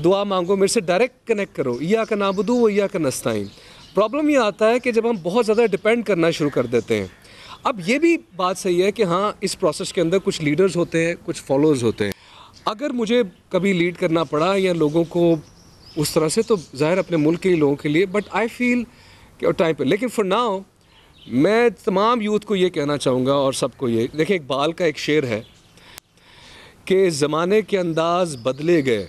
S3: दुआ मांगो, मेरे से डायरेक्ट कनेक्ट करो, या का नाबुदू व या का नस्ताइन। प्रॉब्लम ये आता है कि जब हम बहुत ज़्यादा डिपेंड करना शुरू कर देते हैं। अब ये भी बात सही है कि हाँ, इस प्रोसेस के अंदर कुछ लीडर्स होते हैं, कुछ फॉलोअर्स होते हैं। अगर मुझे कभी लीड करना पड़ा या लोगों को उस तरह से, तो ज़ाहिर अपने मुल्क के लोगों के लिए, बट आई फील कि टाइम पे। लेकिन फॉर नाउ मैं तमाम यूथ को ये कहना चाहूँगा और सबको ये, देखिए इकबाल का एक शेर है कि ज़माने के अंदाज बदले गए,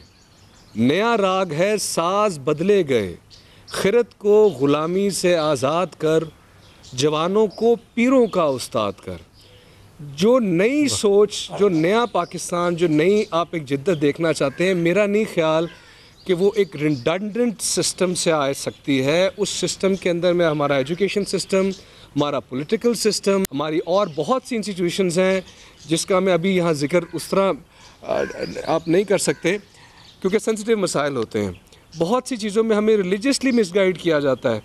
S3: नया राग है साज बदले गए, खिरत को ग़ुलामी से आज़ाद कर, जवानों को पीरों का उस्ताद कर। जो नई सोच, जो नया पाकिस्तान, जो नई आप एक जिद्दत देखना चाहते हैं, मेरा नहीं ख्याल कि वो एक रिडंडेंट सिस्टम से आ सकती है। उस सिस्टम के अंदर में हमारा एजुकेशन सिस्टम, हमारा पॉलिटिकल सिस्टम, हमारी और बहुत सी इंस्टीट्यूशंस हैं जिसका मैं अभी यहाँ जिक्र उस तरह आप नहीं कर सकते क्योंकि सेंसिटिव मसाइल होते हैं। बहुत सी चीज़ों में हमें रिलीजियसली मिसगाइड किया जाता है,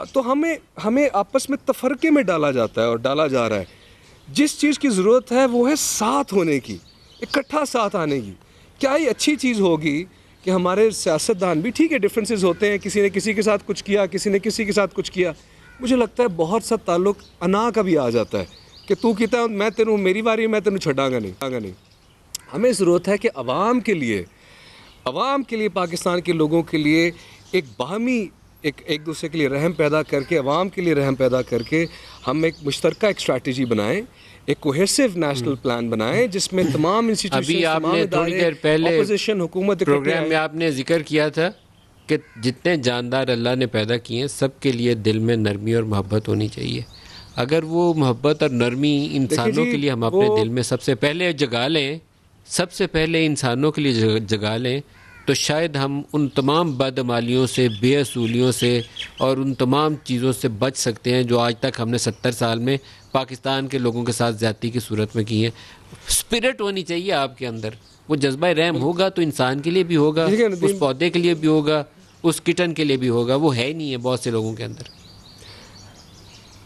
S3: तो हमें आपस में तफरके में डाला जाता है और डाला जा रहा है। जिस चीज़ की ज़रूरत है वो है साथ होने की, इकट्ठा साथ आने की। क्या ये अच्छी चीज़ होगी कि हमारे सियासतदान भी, ठीक है डिफरेंसेस होते हैं, किसी ने किसी के साथ कुछ किया, किसी ने किसी के साथ कुछ किया, मुझे लगता है बहुत सा ताल्लुक अना का भी आ जाता है कि तू कहता है मैं तेनू, मेरी बारी मैं तेनू छड़ांगा नहीं। हमें ज़रूरत है कि अवाम के लिए, पाकिस्तान के लोगों के लिए एक बाहमी एक दूसरे के लिए रहम पैदा करके, अवाम के लिए रहम पैदा करके हम एक मुश्तरका एक स्ट्रैटेजी बनाएं, एक कोहेसिव नेशनल प्लान बनाएं जिसमें तमाम इंस्टीट्यूशन,
S1: अभी आपने थोड़ी देर पहले
S3: ऑपोजिशन, हुकूमत
S1: प्रोग्राम में आपने जिक्र किया था कि जितने जानदार अल्लाह ने पैदा किए हैं सबके लिए दिल में नरमी और मोहब्बत होनी चाहिए। अगर वो मोहब्बत और नरमी इंसानों के लिए हम अपने दिल में सबसे पहले जगा लें, सबसे पहले इंसानों के लिए जगा लें, तो शायद हम उन तमाम बदअमालियों से, बेअसूलियों से और उन तमाम चीज़ों से बच सकते हैं जो आज तक हमने 70 साल में पाकिस्तान के लोगों के साथ ज़्यादती की सूरत में की है। स्पिरिट होनी चाहिए आपके अंदर, वो जज्बा रहम होगा तो इंसान के लिए भी होगा, उस पौधे के लिए भी होगा, उस किटन के लिए भी होगा। वो है नहीं है बहुत से लोगों के अंदर।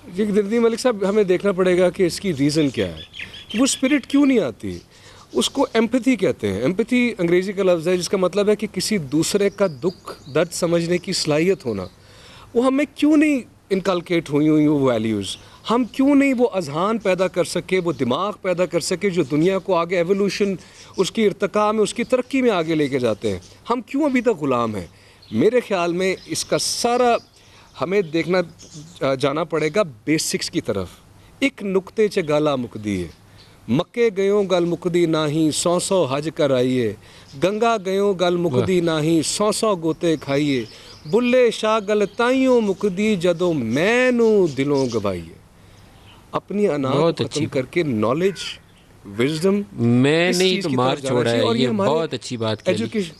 S3: जी नदीम मलिक साहब, हमें देखना पड़ेगा कि इसकी रीज़न क्या है, कि वो स्पिरिट क्यों नहीं आती। उसको एम्पैथी कहते हैं। एम्पैथी अंग्रेज़ी का लफ्ज़ है जिसका मतलब है कि किसी दूसरे का दुख दर्द समझने की सलाहियत होना। वो हमें क्यों नहीं इनकलकेट हुई वो वैल्यूज़, हम क्यों नहीं वो अजहान पैदा कर सके, वो दिमाग पैदा कर सके जो दुनिया को आगे एवोल्यूशन, उसकी इर्तिका में, उसकी तरक्की में आगे लेके जाते हैं। हम क्यों अभी तक ग़ुलाम हैं? मेरे ख्याल में इसका सारा हमें देखना जाना पड़ेगा बेसिक्स की तरफ। एक नुक्ते च गाला मुकदी है, मक्के गयो गल मुकदी नाही, 100 हज कर आइए, गंगा गयो गल मुकदी नाही, 100 गोते खाइए, बुल्ले शाह गल ताइयों मुकदी जदों मैनू दिलों गवाइए। अपनी अना को खत्म करके नॉलेज, विजडम,
S1: मैंने ही तो मार छोड़ा है, और ये बहुत अच्छी बात कही।
S3: एजुकेशन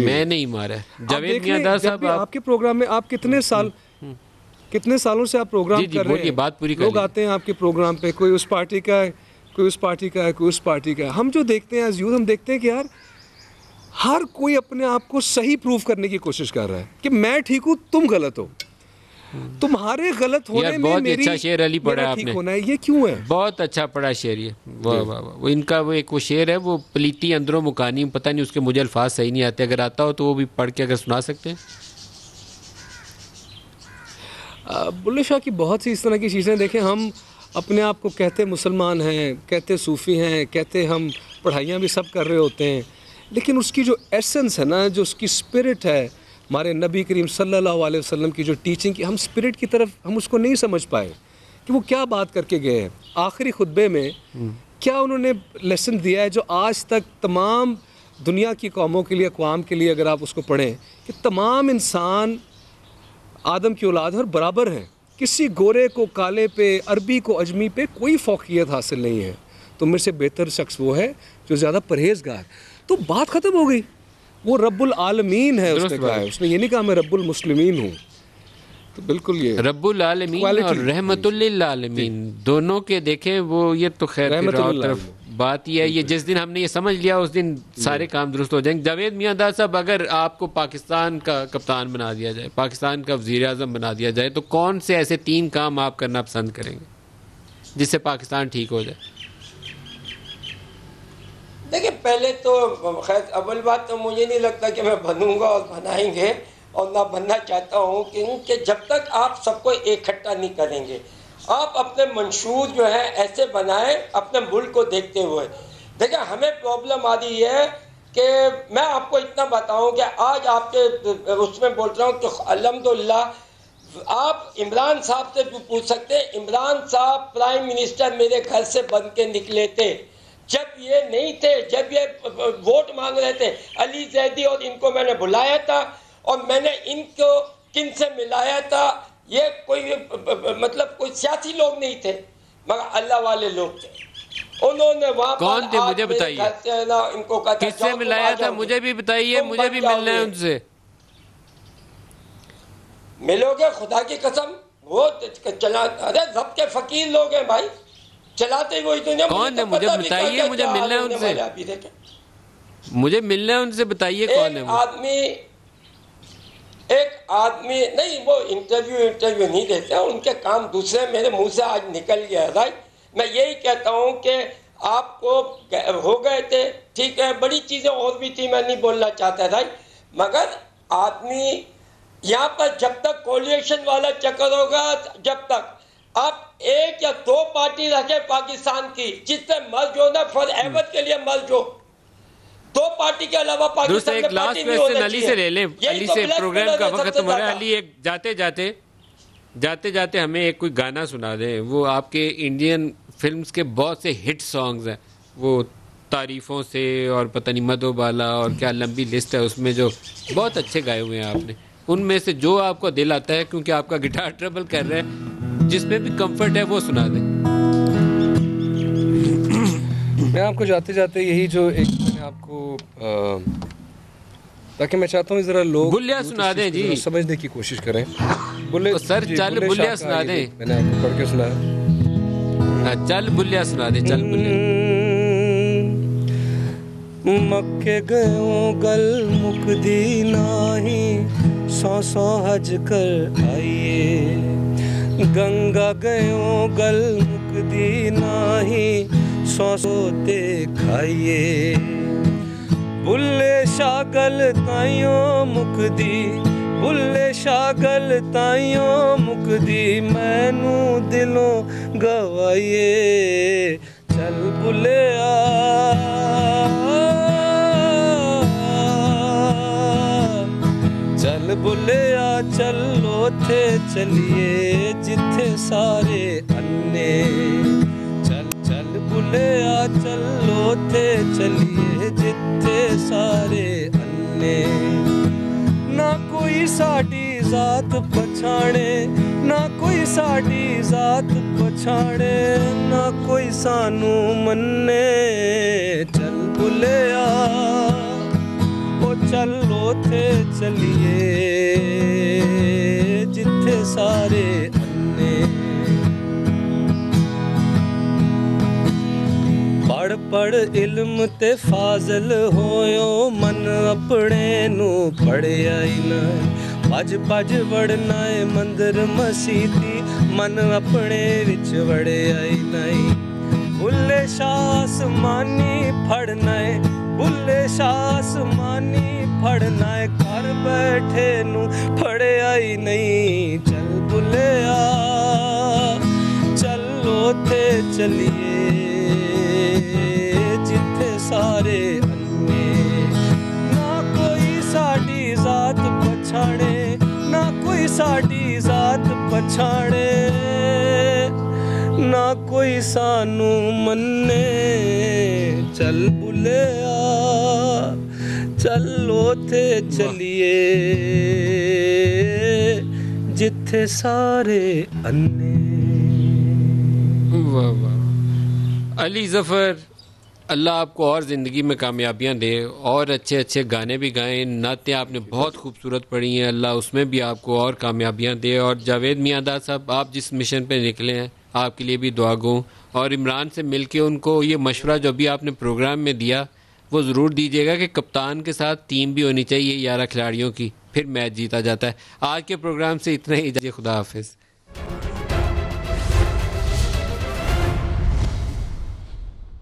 S1: मैं नहीं मारा। जावेद मियांदाद साहब,
S3: आपके प्रोग्राम में आप कितने सालों से आप प्रोग्राम कर रहे हैं?
S1: बात पूरी
S3: लोग आते हैं आपके प्रोग्राम पे, कोई उस पार्टी का है, कोई उस पार्टी का है, कोई उस पार्टी का है। हम जो देखते हैं एज यूथ, हम देखते हैं कि यार हर कोई अपने आप को सही प्रूव करने की कोशिश कर रहा है कि मैं ठीक हूँ, तुम गलत हो, तुम्हारे गलत होने में मेरी
S1: अच्छा शेर अली पढ़ा
S3: ठीक होना है। ये क्यों है?
S1: बहुत अच्छा पढ़ा शेर ये, वाह वाह वाह। वो इनका वो शेर है, वो पलीती अंदरों मुकानी, पता नहीं उसके मुझे अल्फाज सही नहीं आते, अगर आता हो तो वो भी पढ़ के अगर सुना सकते हैं।
S3: बुल्ले शाह की बहुत सी इस तरह की चीज़ें देखें। हम अपने आप को कहते मुसलमान हैं, कहते सूफ़ी हैं, कहते हम पढ़ाइयाँ भी सब कर रहे होते हैं, लेकिन उसकी जो एसेंस है ना, जो उसकी स्पिरिट है, हमारे नबी करीम सल्लल्लाहु अलैहि वसल्लम की जो टीचिंग की, हम स्पिरिट की तरफ हम उसको नहीं समझ पाए कि वो क्या बात करके गए हैं। आखिरी खुतबे में क्या उन्होंने लेसन दिया है जो आज तक तमाम दुनिया की कौमों के लिए, अक़वाम के लिए, अगर आप उसको पढ़ें कि तमाम इंसान आदम की औलाद और बराबर हैं, किसी गोरे को काले पे, अरबी को अजमी पे कोई फ़ौक़ियत हासिल नहीं है। तो मेरे से बेहतर शख्स वो है जो ज़्यादा परहेज़गार। तो बात ख़त्म हो गई। वो रब्बुल आलमीन है, उसने कहा है, उसने ये नहीं कहा मैं रब्बुल मुस्लिमीन हूँ। तो बिल्कुल ये
S1: रब्बुल आलमीन और रहमतुल लिल आलमीन दोनों के देखें वो, ये तो खैर तरफ बात ही है। ये जिस दिन हमने ये समझ लिया उस दिन सारे काम दुरुस्त हो जाएंगे। जावेद मियांदाद साहब, अगर आपको पाकिस्तान का कप्तान बना दिया जाए, पाकिस्तान का वज़ीर आज़म बना दिया जाए, तो कौन से ऐसे 3 काम आप करना पसंद करेंगे जिससे पाकिस्तान ठीक हो जाए?
S2: देखिए, पहले तो खैर अव्वल बात तो मुझे नहीं लगता कि मैं बनूंगा और बनाएंगे, और ना बनना चाहता हूँ, क्योंकि जब तक आप सबको इकट्ठा नहीं करेंगे, आप अपने मंशूर जो है ऐसे बनाएं अपने मुल्क को देखते हुए देखिए हमें प्रॉब्लम आ रही है कि मैं आपको इतना बताऊं कि आज आपके उसमें बोल रहा हूं कि अल्हम्दुलिल्लाह आप इमरान साहब से भी पूछ सकते हैं। इमरान साहब प्राइम मिनिस्टर मेरे घर से बन के निकले थे जब ये नहीं थे, जब ये वोट मांग रहे थे। अली जैदी और इनको मैंने बुलाया था और मैंने इनको किन से मिलाया था। ये कोई मतलब कोई सियासी लोग नहीं थे मगर अल्लाह वाले लोग थे। उन्होंने वहां
S1: कौन थे मुझे बताइए,
S2: इनको कहा
S1: किससे मिलाया था मुझे भी बताइए, मुझे भी मिलना है उनसे।
S2: मिलोगे खुदा की कसम, वो चला, अरे रब के फकीर लोग हैं भाई, चलाते ही वही दुनिया।
S1: कौन है मुझे बताइए, मुझे मिलना है उनसे, मुझे मिलना है उनसे, बताइए कौन है। एक आदमी नहीं, वो इंटरव्यू नहीं देते, उनके काम दूसरे। मेरे मुंह से आज निकल गया राइट। मैं यही कहता हूं कि आपको हो गए थे, ठीक है, बड़ी चीजें और भी थी, मैं नहीं बोलना चाहता राइट। मगर आदमी यहाँ पर जब तक कोलिएशन वाला चक्कर होगा, जब तक आप एक या दो पार्टी रखे पाकिस्तान की जिससे मर्ज हो ना, फॉर एवर के लिए मर्ज हो, दो पार्टी के अलावा पाकिस्तान में पार्टी नहीं होना चाहिए। अली से ले लें, अली से, प्रोग्राम का वक्त तुम्हारा। अली एक जाते जाते हमें एक कोई गाना सुना दे। वो आपके इंडियन फिल्म्स के बहुत से हिट सॉन्ग्स हैं, वो तारीफों से और पता नहीं मधुबाला और क्या लंबी लिस्ट है, उसमें जो बहुत अच्छे गाए हुए हैं आपने, उनमें से जो आपको दिल आता है, क्योंकि आपका गिटार ट्रबल कर रहा है, जिसमें भी कंफर्ट है वो सुना दें।
S3: मैं आपको जाते जाते यही जो एक मैंने आपको ताकि मैं चाहता हूँ ज़रा लोग
S1: बुल्लिया सुना दें जी,
S3: समझने की कोशिश करें। बुल्ले
S1: सर चल बुल्लिया सुना दें,
S3: मैंने आपको पढ़ के सुनाया।
S1: चल बुल्लिया सुना दे, चल बुल्लिया।
S4: मक्के गयो गल मुकदी नाही, 100 हज कर आइए। गंगा गयो गल मुकदी नाही, 100 खाइए। बुल्ले शागल ताइयो मुकदी, बुल्ले शागल ताइयो मुकदी, मैनू दिलों गवाइए। चल बुल्लिया चल बुल्लिया, चलो थे चलिए जिथे सारे अन्ने। चल बुल्लिया चलो थे चलिए जिथे सारे अन्ने। ना कोई साडी जात पछाणे, ना कोई साडी जात पछाणे, ना कोई सानू मन्ने। चल बुल्लिया ओ चलो थे चलिए जिथे सारे अन्ने। पढ़ पढ़ इल्म ते फाजल होयो, मन अपने नू पढ़िया ही ना। भज भज वड़ना है मंदिर मसीती, मन अपने विच वड़िया ही नहीं। बुल्ले शाह आसमानी फड़ना है, बुल्ले शाह आसमानी फड़ना है, घर बैठे नू फड़िया ही नहीं। चल बुल्लिया चलो थे चलिए जिथे सारे अन्ने। ना कोई साडी जात पछाणे, ना कोई साडी जात पछाणे, ना कोई सानू मन्ने। चल बुल्लिया चलो थे चलिए जिथे सारे अन्ने।
S1: वाह वाह अली ज़फ़र, अल्लाह आपको और ज़िंदगी में कामयाबियाँ दे और अच्छे अच्छे गाने भी गाएं। नातें आपने बहुत खूबसूरत पढ़ी हैं, अल्लाह उसमें भी आपको और कामयाबियाँ दे। और जावेद मियांदाद साहब, आप जिस मिशन पे निकले हैं आपके लिए भी दुआ गो। और इमरान से मिलके उनको ये मशवरा जो भी आपने प्रोग्राम में दिया वो ज़रूर दीजिएगा कि कप्तान के साथ टीम भी होनी चाहिए 11 खिलाड़ियों की, फिर मैच जीता जाता है। आज के प्रोग्राम से इतना ही, खुदा हाफिज़।